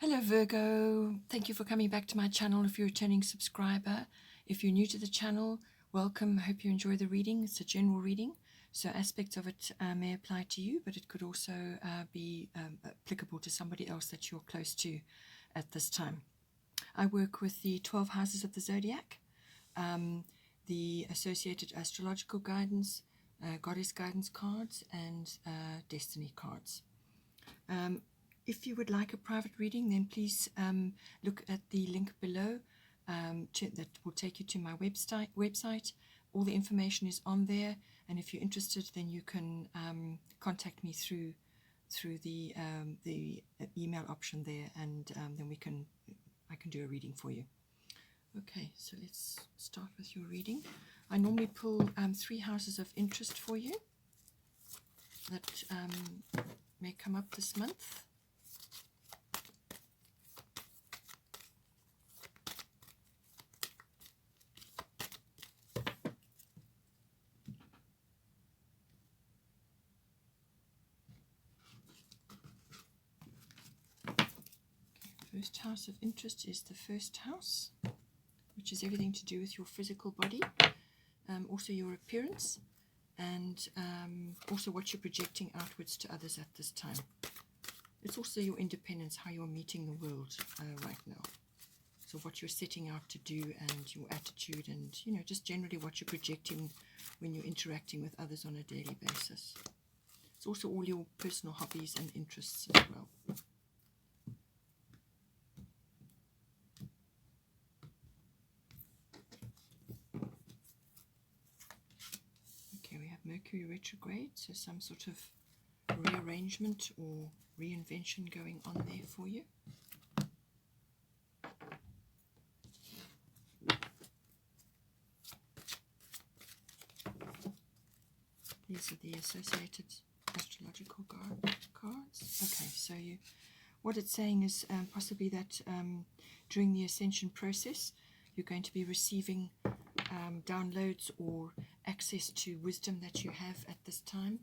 Hello Virgo, thank you for coming back to my channel if you're a returning subscriber. If you're new to the channel, welcome. I hope you enjoy the reading. It's a general reading, so aspects of it may apply to you, but it could also be applicable to somebody else that you're close to at this time. I work with the 12 houses of the zodiac, the associated astrological guidance, goddess guidance cards, and destiny cards. If you would like a private reading, then please look at the link below that will take you to my website. All the information is on there, and if you're interested, then you can contact me through the email option there, and then I can do a reading for you. Okay, so let's start with your reading. I normally pull 3 houses of interest for you that may come up this month. First house of interest is the first house, which is everything to do with your physical body, also your appearance, and also what you're projecting outwards to others at this time. It's also your independence, how you're meeting the world right now. So what you're setting out to do and your attitude, and just generally what you're projecting when you're interacting with others on a daily basis. It's also all your personal hobbies and interests as well. Mercury Retrograde, so some sort of rearrangement or reinvention going on there for you. These are the associated astrological cards. Okay, so what it's saying is possibly that during the ascension process, you're going to be receiving downloads or access to wisdom that you have at this time,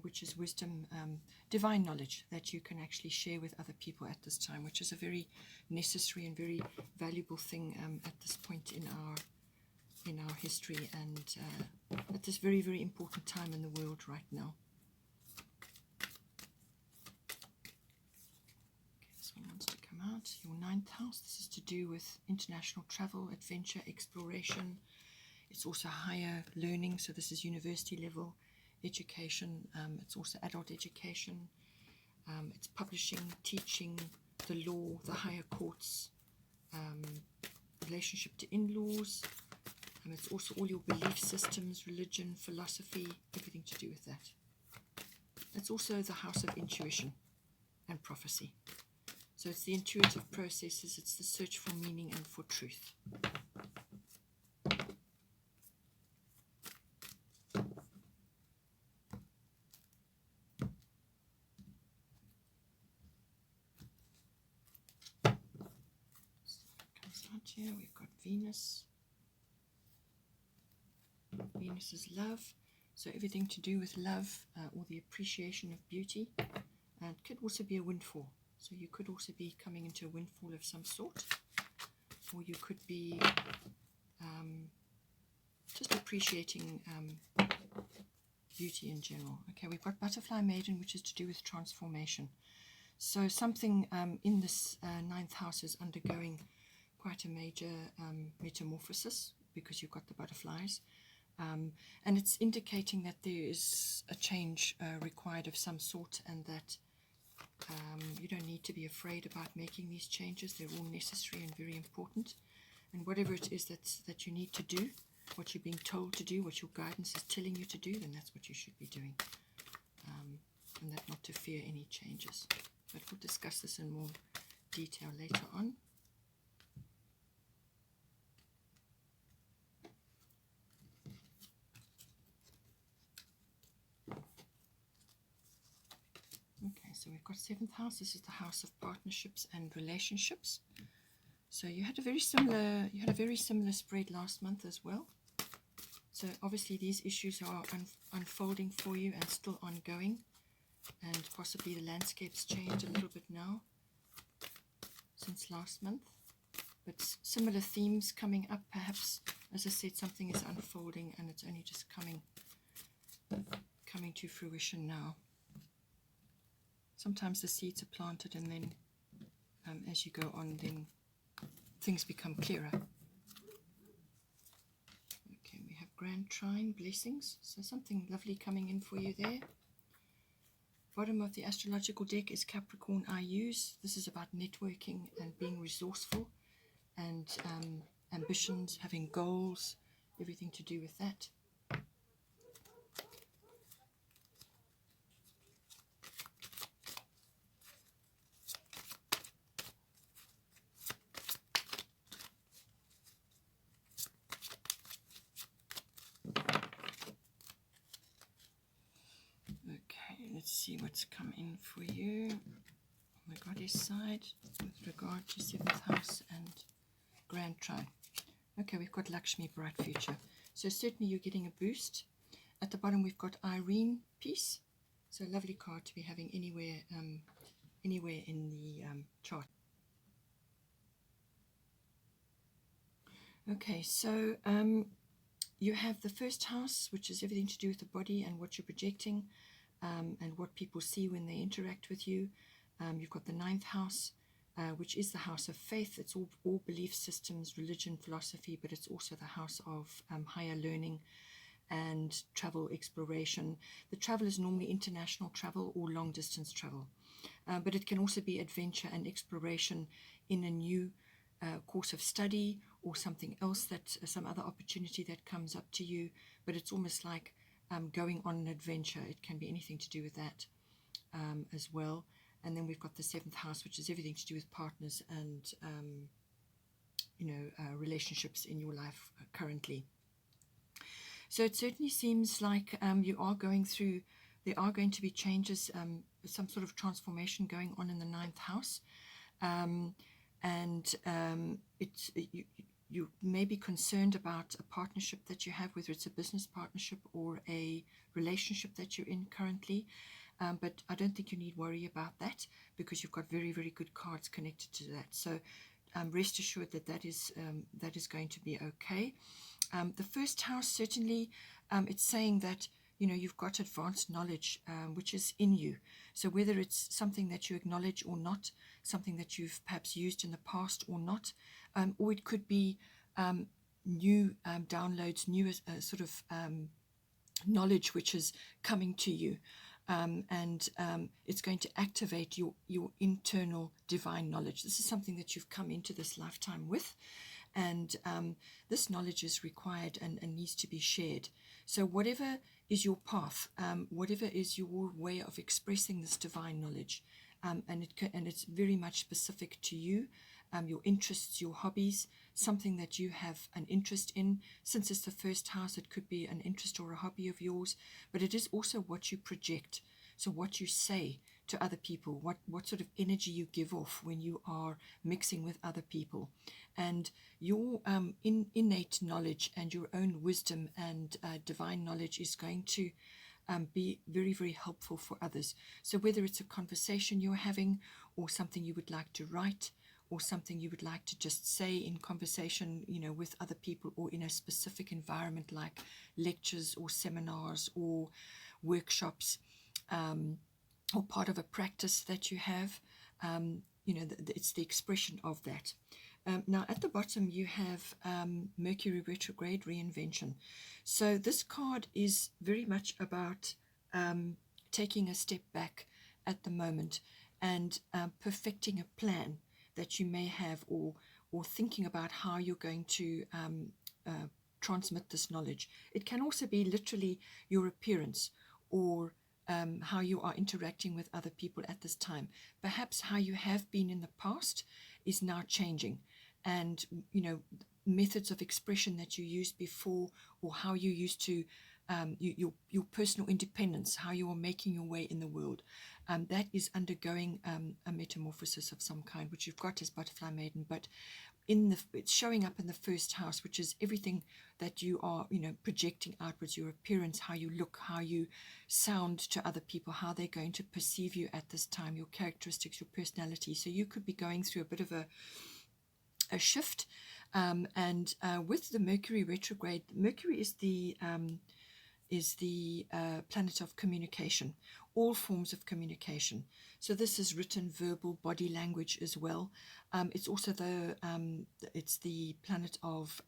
which is wisdom, divine knowledge that you can actually share with other people at this time, which is a very necessary and very valuable thing at this point in our history, and at this very, very important time in the world right now. Okay, this one wants to come out. Your 9th house. This is to do with international travel, adventure, exploration. It's also higher learning, so this is university level education. It's also adult education. It's publishing, teaching, the law, the higher courts, relationship to in-laws. It's also all your belief systems, religion, philosophy, everything to do with that. It's also the house of intuition and prophecy. So it's the intuitive processes, it's the search for meaning and for truth. Here we've got Venus. Venus is love, so everything to do with love or the appreciation of beauty. And it could also be a windfall, so you could also be coming into a windfall of some sort, or you could be just appreciating beauty in general. Okay, we've got Butterfly Maiden, which is to do with transformation. So something in this 9th house is undergoing quite a major metamorphosis, because you've got the butterflies, and it's indicating that there is a change required of some sort, and that you don't need to be afraid about making these changes. They're all necessary and very important, and whatever it is that you need to do, what you're being told to do, what your guidance is telling you to do, then that's what you should be doing, and that not to fear any changes. But we'll discuss this in more detail later on. Okay, so we've got 7th house. This is the house of partnerships and relationships. So you had a very similar spread last month as well. So obviously these issues are unfolding for you and still ongoing, and possibly the landscape's changed a little bit now. since last month. But similar themes coming up, perhaps. As I said, something is unfolding and it's only just coming to fruition now. Sometimes the seeds are planted and then as you go on, then things become clearer. Okay, we have Grand Trine, blessings. So something lovely coming in for you there. Bottom of the astrological deck is Capricorn I use. This is about networking and being resourceful and ambitions, having goals, everything to do with that. Okay, let's see what's come in for you on the goddess side with regard to 7th house and Grand Trine. Okay, we've got Lakshmi, bright future. So certainly you're getting a boost. At the bottom we've got Irene, peace. So a lovely card to be having anywhere in the chart. Okay, so you have the first house, which is everything to do with the body and what you're projecting and what people see when they interact with you. You've got the 9th house, which is the house of faith. It's all belief systems, religion, philosophy, but it's also the house of higher learning and travel, exploration. The travel is normally international travel or long distance travel, but it can also be adventure and exploration in a new course of study or something else, that some other opportunity that comes up to you. But it's almost like going on an adventure. It can be anything to do with that as well. And then we've got the 7th house, which is everything to do with partners and relationships in your life currently. So it certainly seems like you are going through, there are going to be changes, some sort of transformation going on in the 9th house. You may be concerned about a partnership that you have, whether it's a business partnership or a relationship that you're in currently. But I don't think you need worry about that because you've got very, very good cards connected to that. So rest assured that is going to be okay. The first house, certainly, it's saying that you've got advanced knowledge which is in you. So whether it's something that you acknowledge or not, something that you've perhaps used in the past or not, or it could be new downloads, new sort of knowledge which is coming to you. It's going to activate your internal divine knowledge. This is something that you've come into this lifetime with, and this knowledge is required and needs to be shared. So whatever is your path, whatever is your way of expressing this divine knowledge, and it's very much specific to you, your interests, your hobbies, something that you have an interest in. Since it's the first house, it could be an interest or a hobby of yours, but it is also what you project. So what you say to other people, what sort of energy you give off when you are mixing with other people, and your innate knowledge and your own wisdom and divine knowledge is going to be very, very helpful for others. So whether it's a conversation you're having or something you would like to write or something you would like to just say in conversation, with other people, or in a specific environment like lectures or seminars or workshops, or part of a practice that you have, it's the expression of that. Now at the bottom you have Mercury Retrograde, Reinvention. So this card is very much about taking a step back at the moment and perfecting a plan that you may have, or thinking about how you're going to transmit this knowledge. It can also be literally your appearance, or how you are interacting with other people at this time. Perhaps how you have been in the past is now changing, and methods of expression that you used before, or how you used to your personal independence, how you are making your way in the world, that is undergoing a metamorphosis of some kind, which you've got as Butterfly Maiden. But it's showing up in the first house, which is everything that you are, projecting outwards, your appearance, how you look, how you sound to other people, how they're going to perceive you at this time, your characteristics, your personality. So you could be going through a bit of a shift. And with the Mercury retrograde, Mercury is the planet of communication, all forms of communication. So this is written, verbal, body language as well. It's also it's the planet of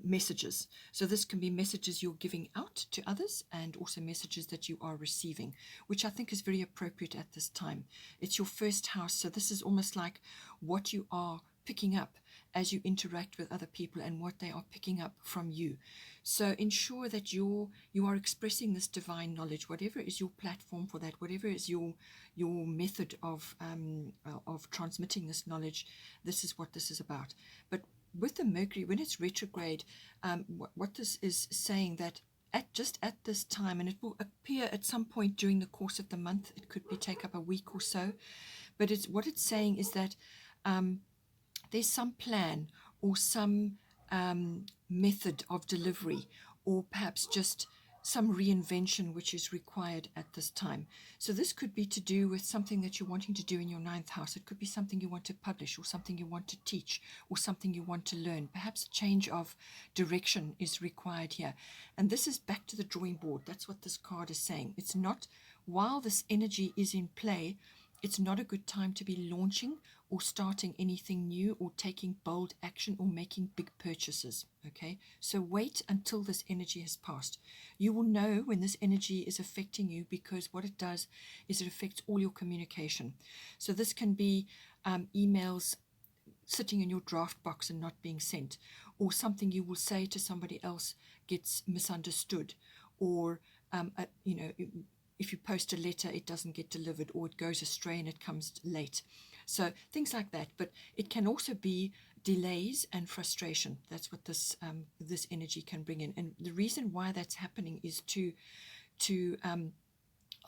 messages. So this can be messages you're giving out to others, and also messages that you are receiving, which I think is very appropriate at this time. It's your first house, so this is almost like what you are picking up as you interact with other people and what they are picking up from you. So ensure that you are expressing this divine knowledge, whatever is your platform for that, whatever is your method of transmitting this knowledge. This is what this is about. But with the Mercury, when it's retrograde, what this is saying, that just at this time, and it will appear at some point during the course of the month, it could take up a week or so, but what it's saying is that there's some plan or some method of delivery, or perhaps just some reinvention which is required at this time. So this could be to do with something that you're wanting to do in your ninth house. It could be something you want to publish, or something you want to teach, or something you want to learn. Perhaps a change of direction is required here. And this is back to the drawing board. That's what this card is saying. It's not, while this energy is in play, it's not a good time to be launching or starting anything new, or taking bold action, or making big purchases. Okay, so wait until this energy has passed. You will know when this energy is affecting you, because what it does is it affects all your communication. So this can be emails sitting in your draft box and not being sent, or something you will say to somebody else gets misunderstood, or if you post a letter, it doesn't get delivered, or it goes astray and it comes late. So things like that. But it can also be delays and frustration. That's what this energy can bring in. And the reason why that's happening is to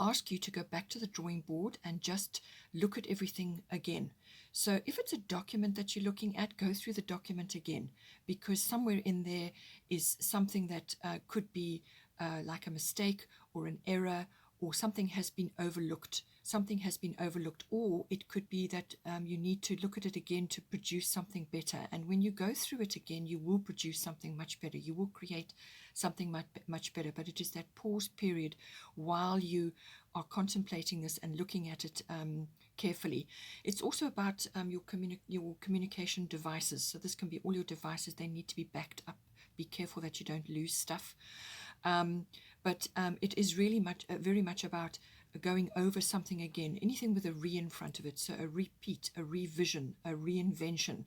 ask you to go back to the drawing board and just look at everything again. So if it's a document that you're looking at, go through the document again, because somewhere in there is something that could be like a mistake or an error, or something has been overlooked. Or it could be that you need to look at it again to produce something better. And when you go through it again, you will produce something much better. You will create something much better. But it is that pause period while you are contemplating this and looking at it carefully. It's also about your communication devices. So this can be all your devices. They need to be backed up. Be careful that you don't lose stuff. But it is really very much about going over something again, anything with a re in front of it. So a repeat, a revision, a reinvention,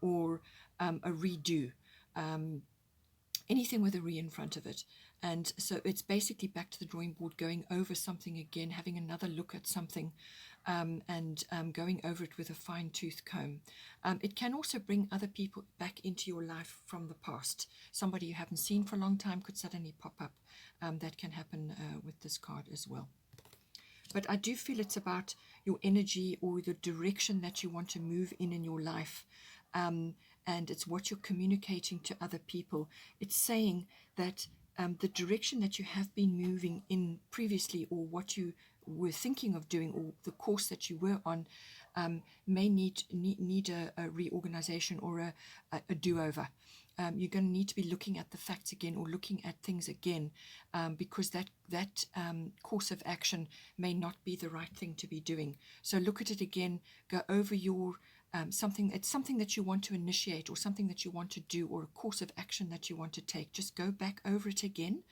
or a redo, anything with a re in front of it. And so it's basically back to the drawing board, going over something again, having another look at something, and going over it with a fine-tooth comb. It can also bring other people back into your life from the past. Somebody you haven't seen for a long time could suddenly pop up. That can happen with this card as well. But I do feel it's about your energy, or the direction that you want to move in your life. And it's what you're communicating to other people. It's saying that the direction that you have been moving in previously, or what you were thinking of doing, or the course that you were on, may need a reorganization, or a do-over. You're going to need to be looking at the facts again, or looking at things again, because that course of action may not be the right thing to be doing. So look at it again, go over your something that you want to initiate, or something that you want to do, or a course of action that you want to take. Just go back over it again,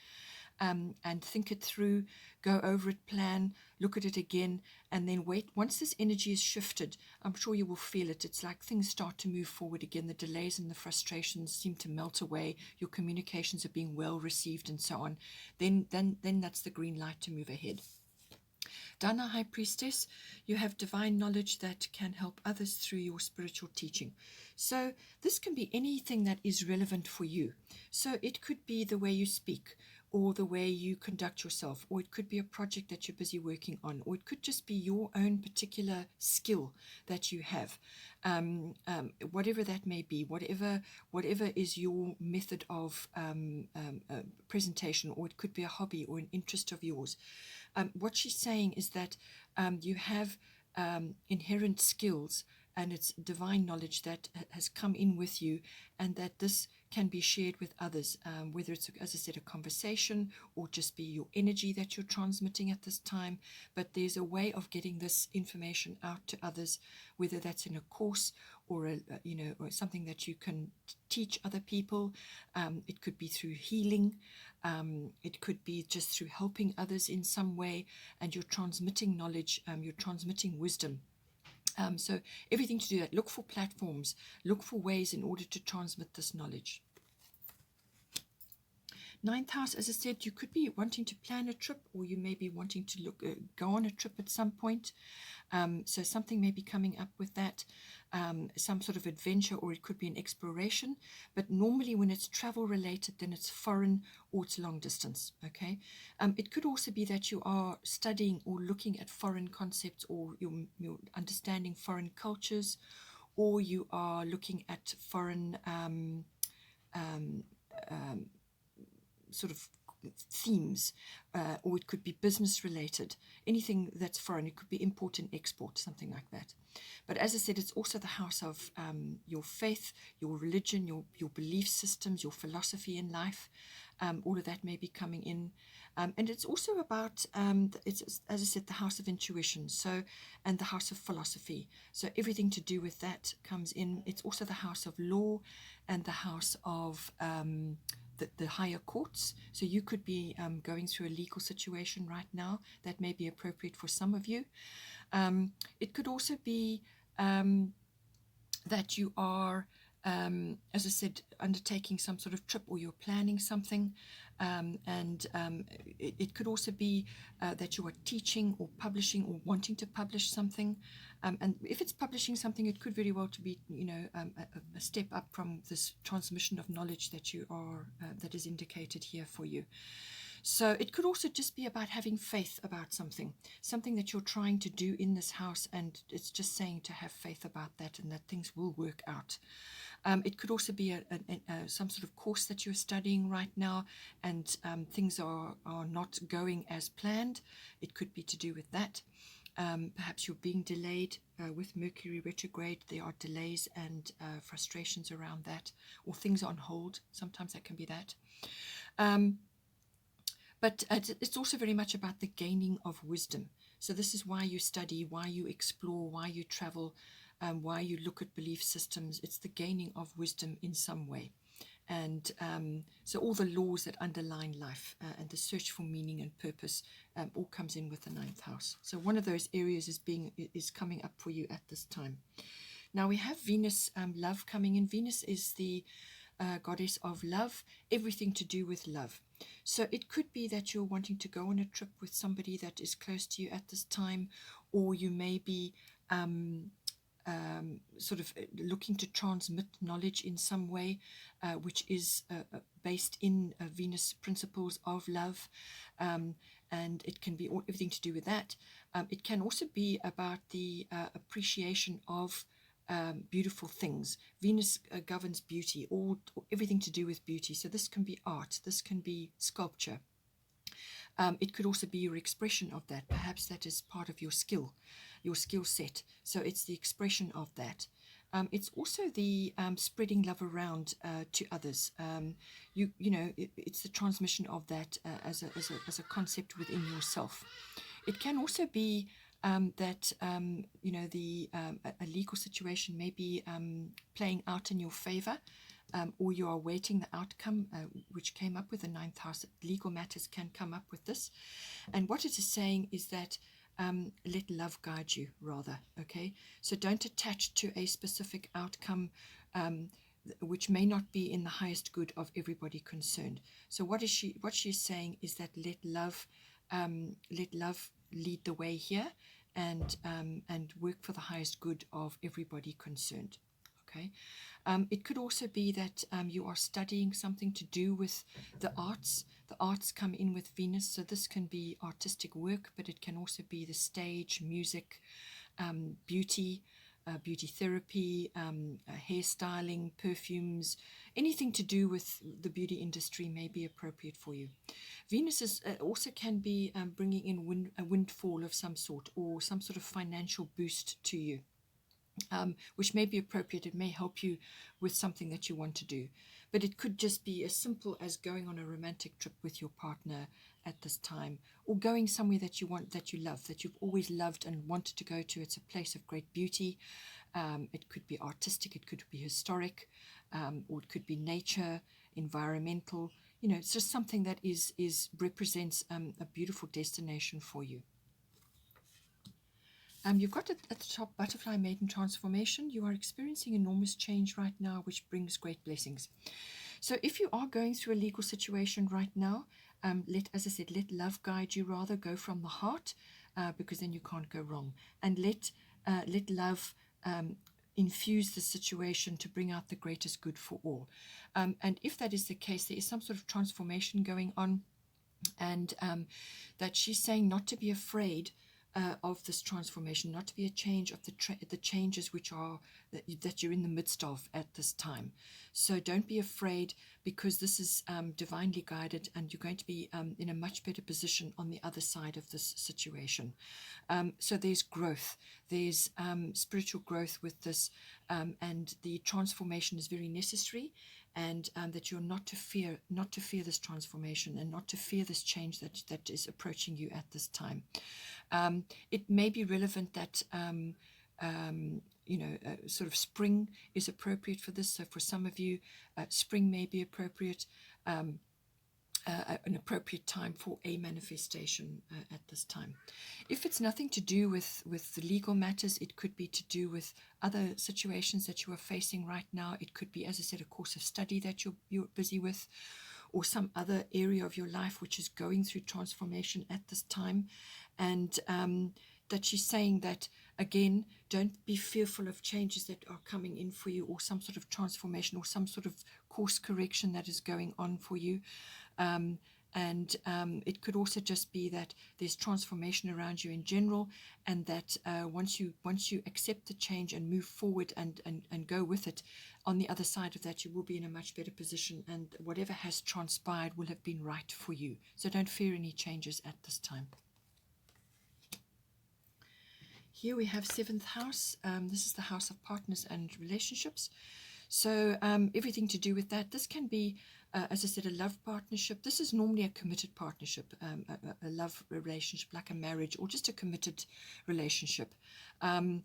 and think it through, go over it, plan, look at it again, and then wait. Once this energy is shifted, I'm sure you will feel it. It's like things start to move forward again. The delays and the frustrations seem to melt away. Your communications are being well received, and so on. Then that's the green light to move ahead. Dana, High Priestess, you have divine knowledge that can help others through your spiritual teaching. So this can be anything that is relevant for you. So it could be the way you speak, or the way you conduct yourself, or it could be a project that you're busy working on, or it could just be your own particular skill that you have. Whatever that may be, whatever is your method of presentation, or it could be a hobby or an interest of yours. What she's saying is that you have inherent skills, and it's divine knowledge that has come in with you, and that this can be shared with others, whether it's, as I said, a conversation, or just be your energy that you're transmitting at this time. But there's a way of getting this information out to others, whether that's in a course or or something that you can teach other people. It could be through healing. It could be just through helping others in some way, and you're transmitting knowledge, you're transmitting wisdom. So everything to do that. Look for platforms, look for ways in order to transmit this knowledge. Ninth house, as I said, you could be wanting to plan a trip, or you may be wanting to go on a trip at some point. So something may be coming up with that, some sort of adventure, or it could be an exploration. But normally when it's travel related, then it's foreign or it's long distance. Okay. It could also be that you are studying or looking at foreign concepts, or you're understanding foreign cultures, or you are looking at foreign sort of themes, or it could be business related, anything that's foreign. It could be import and export, something like that. But as I said, it's also the house of your faith, your religion, your belief systems, your philosophy in life. All of that may be coming in. And it's also about, it's, as I said, the house of intuition, and the house of philosophy. So everything to do with that comes in. It's also the house of law and the house of the higher courts. So you could be going through a legal situation right now that may be appropriate for some of you. It could also be that you are, as I said, undertaking some sort of trip, or you're planning something. It could also be that you are teaching or publishing, or wanting to publish something. And if it's publishing something, it could very well to be, a step up from this transmission of knowledge that you are, that is indicated here for you. So it could also just be about having faith about something that you're trying to do in this house, and it's just saying to have faith about that, and that things will work out. It could also be some sort of course that you're studying right now, and things are not going as planned. It could be to do with that. Perhaps you're being delayed with Mercury Retrograde. There are delays and frustrations around that, or things are on hold. Sometimes that can be that. But it's also very much about the gaining of wisdom. So this is why you study, why you explore, why you travel, why you look at belief systems. It's the gaining of wisdom in some way. And so all the laws that underline life, and the search for meaning and purpose, all comes in with the ninth house. So one of those areas is coming up for you at this time. Now we have Venus love coming in. Venus is the goddess of love, everything to do with love. So it could be that you're wanting to go on a trip with somebody that is close to you at this time, or you may be sort of looking to transmit knowledge in some way, which is based in Venus principles of love, and it can be everything to do with that. It can also be about the appreciation of beautiful things. Venus governs beauty, everything to do with beauty. So this can be art, this can be sculpture. It could also be your expression of that. Perhaps that is part of your skill set. So it's the expression of that. It's also the spreading love around to others. It's the transmission of that as a concept within yourself. It can also be that a legal situation may be playing out in your favor, or you are awaiting the outcome, which came up with the ninth house. Legal matters can come up with this, and what it is saying is that let love guide you, rather. Okay, so don't attach to a specific outcome which may not be in the highest good of everybody concerned. So what she's saying is that let love lead the way here, and work for the highest good of everybody concerned. Okay. It could also be that you are studying something to do with the arts. The arts come in with Venus, so this can be artistic work, but it can also be the stage, music, beauty, beauty therapy, hairstyling, perfumes, anything to do with the beauty industry may be appropriate for you. Venus is, also can be bringing in a windfall of some sort, or some sort of financial boost to you. Which may be appropriate. It may help you with something that you want to do. But it could just be as simple as going on a romantic trip with your partner at this time, or going somewhere that you want, that you love, that you've always loved and wanted to go to. It's a place of great beauty. It could be artistic, it could be historic, or it could be nature, environmental. You know, it's just something that represents a beautiful destination for you. You've got at the top Butterfly Maiden Transformation. You are experiencing enormous change right now, which brings great blessings. So if you are going through a legal situation right now, as I said, let love guide you. Rather go from the heart, because then you can't go wrong. And let love infuse the situation to bring out the greatest good for all. And if that is the case, there is some sort of transformation going on, and that she's saying not to be afraid of this transformation, not to be a change of the changes which are that you're in the midst of at this time. So don't be afraid, because this is divinely guided, and you're going to be in a much better position on the other side of this situation. So there's growth, there's spiritual growth with this, and the transformation is very necessary. And that you're not to fear this transformation, and not to fear this change that is approaching you at this time. It may be relevant that sort of spring is appropriate for this. So for some of you, spring may be appropriate. An appropriate time for a manifestation at this time. If it's nothing to do with the legal matters, it could be to do with other situations that you are facing right now. It could be, as I said, a course of study that you're busy with, or some other area of your life which is going through transformation at this time. And that she's saying that, again, don't be fearful of changes that are coming in for you, or some sort of transformation, or some sort of course correction that is going on for you. It could also just be that there's transformation around you in general, and that once you accept the change and move forward and go with it, on the other side of that, you will be in a much better position, and whatever has transpired will have been right for you. So don't fear any changes at this time. Here we have 7th house. This is the house of partners and relationships. So everything to do with that. This can be, as I said, a love partnership. This is normally a committed partnership, a love relationship, like a marriage, or just a committed relationship. And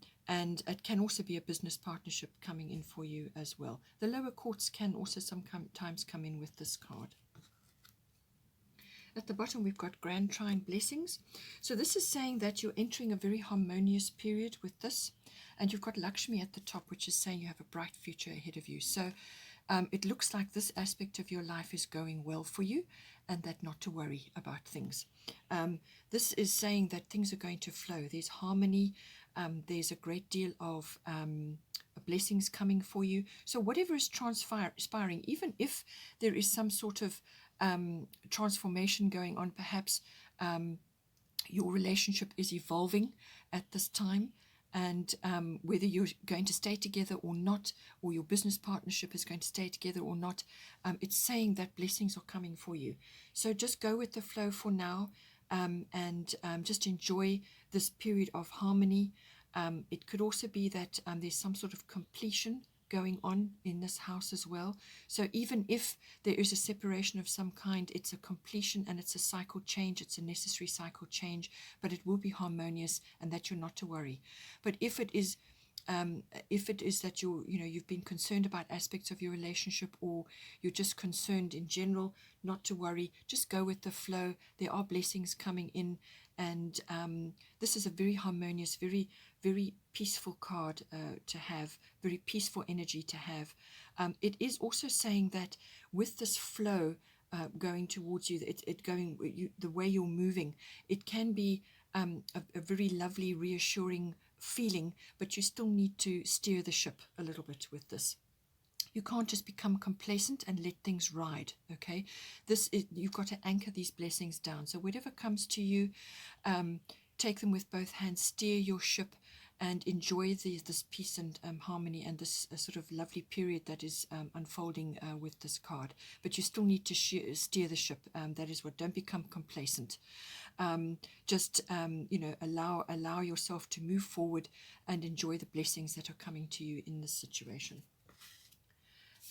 it can also be a business partnership coming in for you as well. The lower courts can also sometimes come in with this card. At the bottom, we've got Grand Trine Blessings. So this is saying that you're entering a very harmonious period with this. And you've got Lakshmi at the top, which is saying you have a bright future ahead of you. So it looks like this aspect of your life is going well for you, and that not to worry about things. This is saying that things are going to flow. There's harmony. There's a great deal of blessings coming for you. So whatever is transpiring, even if there is some sort of transformation going on, perhaps your relationship is evolving at this time, and whether you're going to stay together or not, or your business partnership is going to stay together or not, it's saying that blessings are coming for you. So just go with the flow for now, and just enjoy this period of harmony. It could also be that there's some sort of completion going on in this house as well. So even if there is a separation of some kind, it's a completion, and it's a cycle change. It's a necessary cycle change, but it will be harmonious, and that you're not to worry. But if it is that you've been concerned about aspects of your relationship, or you're just concerned in general, not to worry. Just go with the flow. There are blessings coming in, and this is a very harmonious, very, very peaceful card to have, very peaceful energy to have. It is also saying that with this flow going towards you, the way you're moving, it can be a very lovely, reassuring feeling, but you still need to steer the ship a little bit with this. You can't just become complacent and let things ride, okay? You've got to anchor these blessings down. So whatever comes to you, take them with both hands, steer your ship, and enjoy this peace and harmony and this sort of lovely period that is unfolding with this card. But you still need to steer the ship. That is what. Don't become complacent. Just allow yourself to move forward and enjoy the blessings that are coming to you in this situation.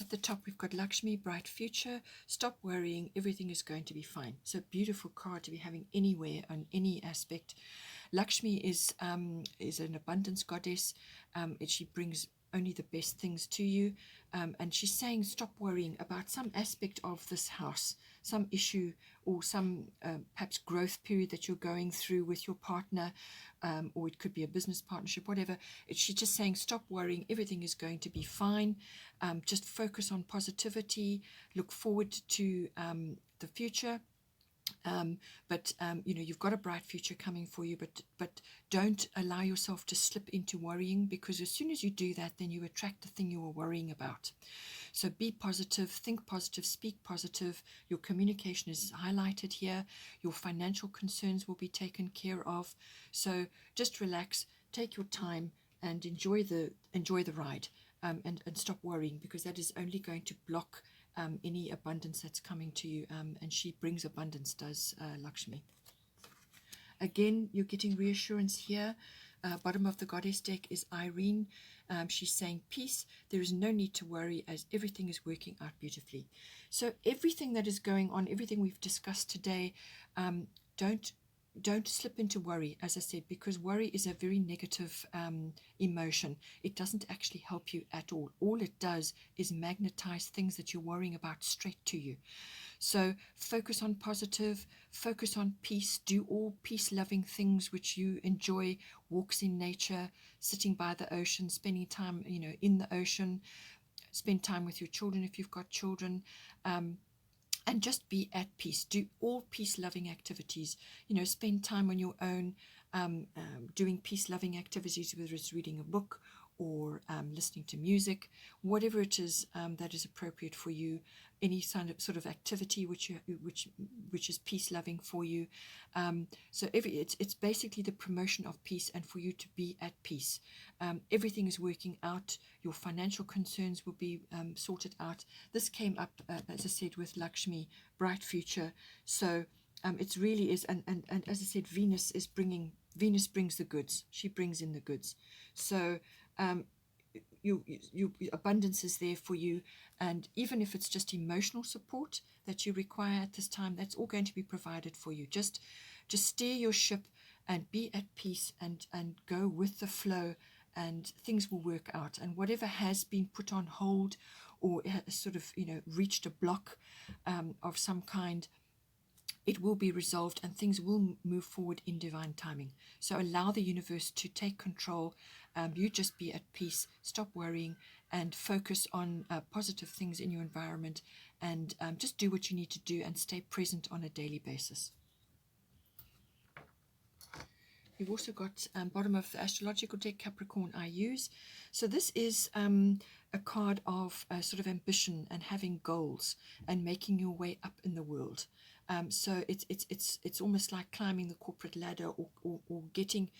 At the top, we've got Lakshmi, bright future. Stop worrying. Everything is going to be fine. So beautiful card to be having anywhere on any aspect. Lakshmi is an abundance goddess. She brings only the best things to you. And she's saying stop worrying about some aspect of this house, some issue or some perhaps growth period that you're going through with your partner, or it could be a business partnership, whatever. She's just saying stop worrying. Everything is going to be fine. Just focus on positivity. Look forward to the future. You've got a bright future coming for you, but don't allow yourself to slip into worrying, because as soon as you do that, then you attract the thing you were worrying about. So be positive, think positive, speak positive. Your communication is highlighted here. Your financial concerns will be taken care of. So just relax, take your time, and enjoy the ride, and stop worrying, because that is only going to block any abundance that's coming to you, and she brings abundance, does Lakshmi. Again, you're getting reassurance here. Bottom of the goddess deck is Irene. She's saying peace. There is no need to worry, as everything is working out beautifully. So everything that is going on, everything we've discussed today, don't slip into worry, as I said, because worry is a very negative emotion. It doesn't actually help you at all. All it does is magnetize things that you're worrying about straight to you. So focus on positive, focus on peace, do all peace-loving things which you enjoy, walks in nature, sitting by the ocean, spending time, in the ocean, spend time with your children if you've got children, and just be at peace. Do all peace-loving activities. Spend time on your own, doing peace-loving activities, whether it's reading a book or listening to music, whatever it is that is appropriate for you. Any sort of activity which is peace-loving for you. So it's basically the promotion of peace and for you to be at peace. Everything is working out. Your financial concerns will be sorted out. This came up, as I said, with Lakshmi, bright future. So it really is, and as I said, Venus brings the goods. She brings in the goods. So you abundance is there for you, and even if it's just emotional support that you require at this time, that's all going to be provided for you. Just steer your ship and be at peace, and go with the flow, and things will work out. And whatever has been put on hold or sort of reached a block of some kind, it will be resolved and things will move forward in divine timing. So allow the universe to take control. You just be at peace, stop worrying, and focus on positive things in your environment, and just do what you need to do and stay present on a daily basis. You've also got bottom of the astrological deck, Capricorn, I use. So this is a card of sort of ambition and having goals and making your way up in the world. So it's almost like climbing the corporate ladder, or getting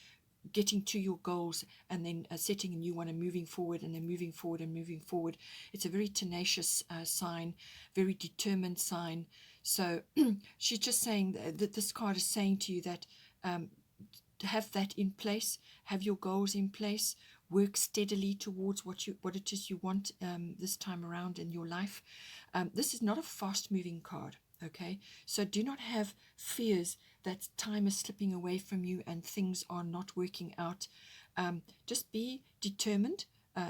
to your goals, and then setting a new one and moving forward, and then moving forward and moving forward. It's a very tenacious sign, very determined sign. So she's just saying that this card is saying to you that have that in place, have your goals in place, work steadily towards what it is you want this time around in your life. This is not a fast-moving card. Okay, so do not have fears that time is slipping away from you and things are not working out. Just be determined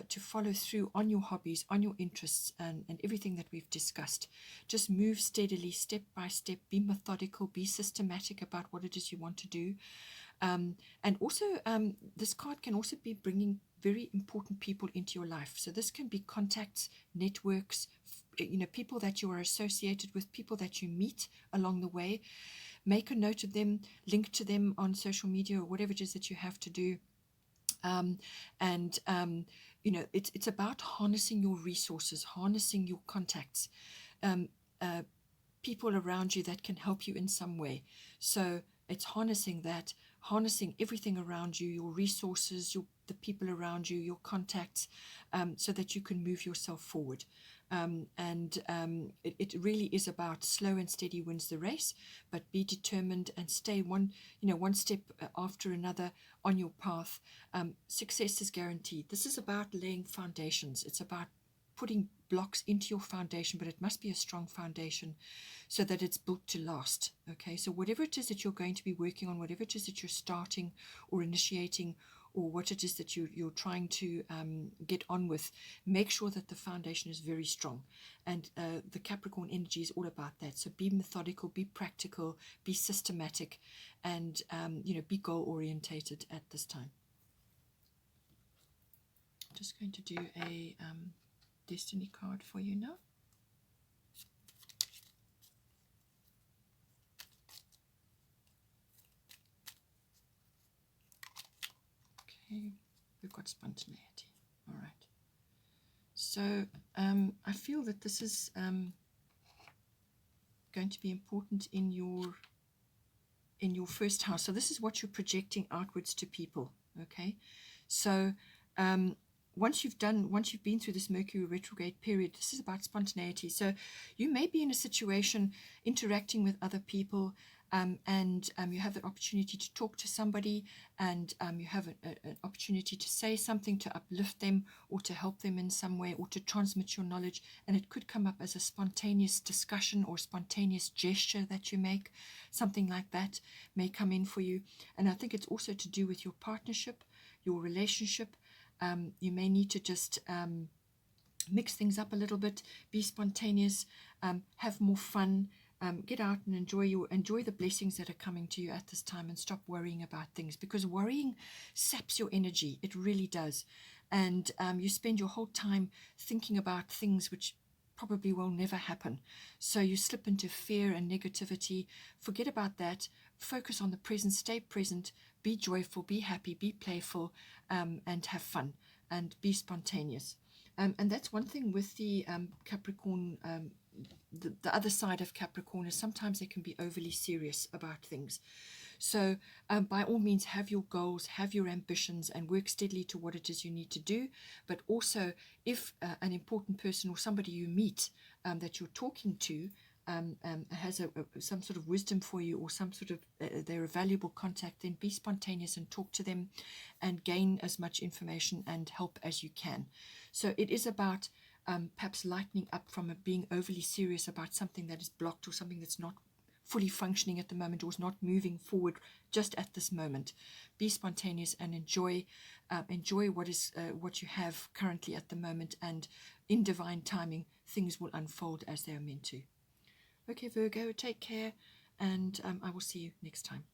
to follow through on your hobbies, on your interests, and everything that we've discussed. Just move steadily, step by step, be methodical, be systematic about what it is you want to do. And also, this card can also be bringing very important people into your life. So this can be contacts, networks, people that you are associated with, people that you meet along the way. Make a note of them, link to them on social media or whatever it is that you have to do. And it's about harnessing your resources, harnessing your contacts, um, people around you that can help you in some way. So it's harnessing that, harnessing everything around you, your resources, the people around you, your contacts, so that you can move yourself forward. It really is about slow and steady wins the race, but be determined and stay one step after another on your path. Success is guaranteed. This is about laying foundations. It's about putting blocks into your foundation, but it must be a strong foundation so that it's built to last. Okay, so whatever it is that you're going to be working on, whatever it is that you're starting or initiating, or what it is that you're trying to get on with, make sure that the foundation is very strong. And the Capricorn energy is all about that. So be methodical, be practical, be systematic, and be goal orientated at this time. I'm just going to do a destiny card for you now. Okay, we've got spontaneity. All right. So I feel that this is going to be important in your first house. So this is what you're projecting outwards to people. Okay, so once you've been through this Mercury retrograde period, this is about spontaneity. So you may be in a situation interacting with other people, and you have an opportunity to talk to somebody, and you have an opportunity to say something to uplift them or to help them in some way or to transmit your knowledge, and it could come up as a spontaneous discussion or spontaneous gesture that you make. Something like that may come in for you. And I think it's also to do with your partnership, your relationship. You may need to just mix things up a little bit, be spontaneous, have more fun, get out and enjoy the blessings that are coming to you at this time, and stop worrying about things, because worrying saps your energy. It really does. And you spend your whole time thinking about things which probably will never happen. So you slip into fear and negativity. Forget about that. Focus on the present. Stay present. Be joyful. Be happy. Be playful, and have fun, and be spontaneous. And that's one thing with the Capricorn. The other side of Capricorn is sometimes they can be overly serious about things. So by all means, have your goals, have your ambitions, and work steadily to what it is you need to do. But also, if an important person or somebody you meet that you're talking to has some sort of wisdom for you, or some sort of they're a valuable contact, then be spontaneous and talk to them and gain as much information and help as you can. So it is about perhaps lightening up from being overly serious about something that is blocked, or something that's not fully functioning at the moment, or is not moving forward just at this moment. Be spontaneous and enjoy what you have currently at the moment, and in divine timing things will unfold as they are meant to. Okay, Virgo, take care, and I will see you next time.